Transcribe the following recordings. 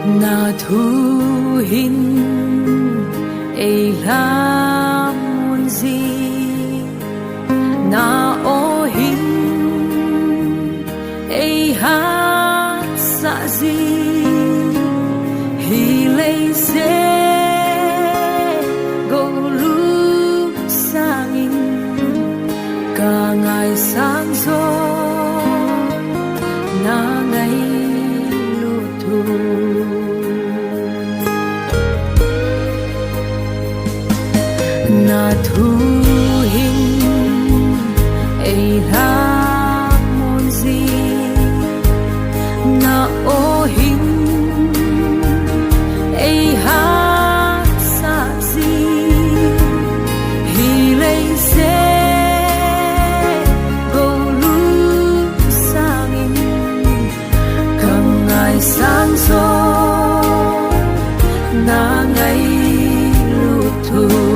na thu hin ei lam mun zi na o hin ei hát sa zi hi lei se go lu sang in cả ngày sáng gió na ngày lu thu na thu hin ei la mon zi na o hin ei ha sa zi hi lei se go lu sang in càng ngày sáng gió na ngày lu thu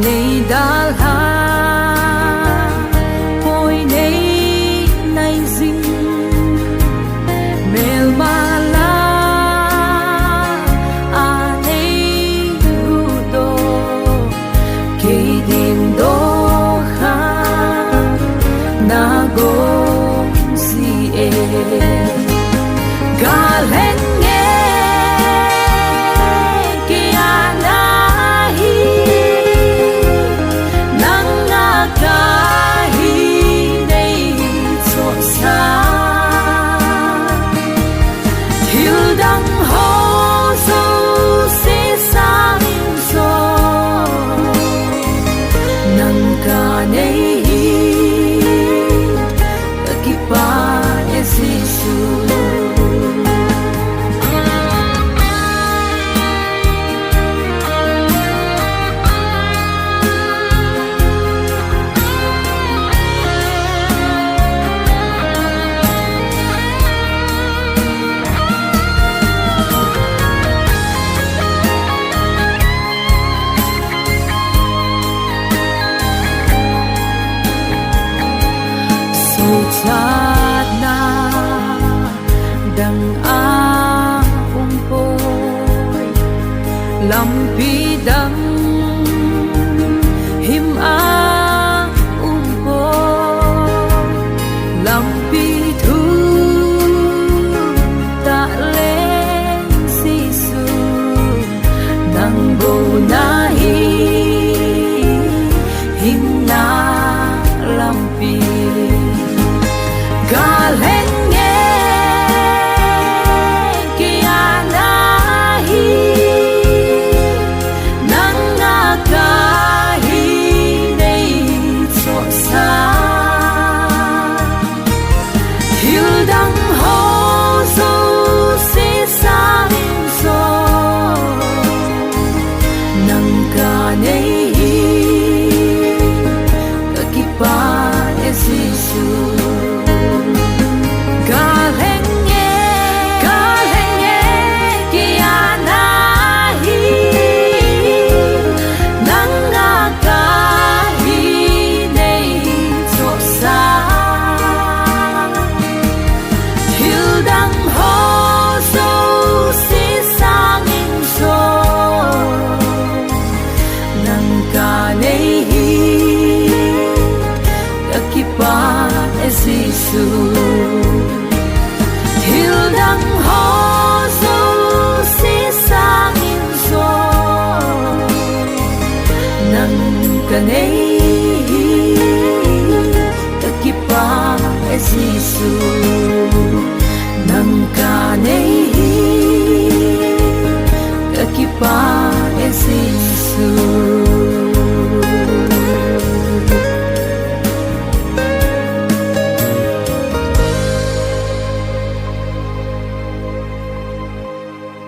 nei dal ha poi nei nai zing mel mala a nei gu do ke din do ha na go si e galen sát na đằng a poi lam pi đằng him a poi lam pi thu ta lên si su nang go na hi him na lam pi galen nghe kia na hi nang nga ka hi nei cho sa hiu dang ho so se sa so nang ka nei ka ki pa e si su Giêsu hiu đắng ho dấu xí sang in gió nang kanei takipa Giêsu nang kanei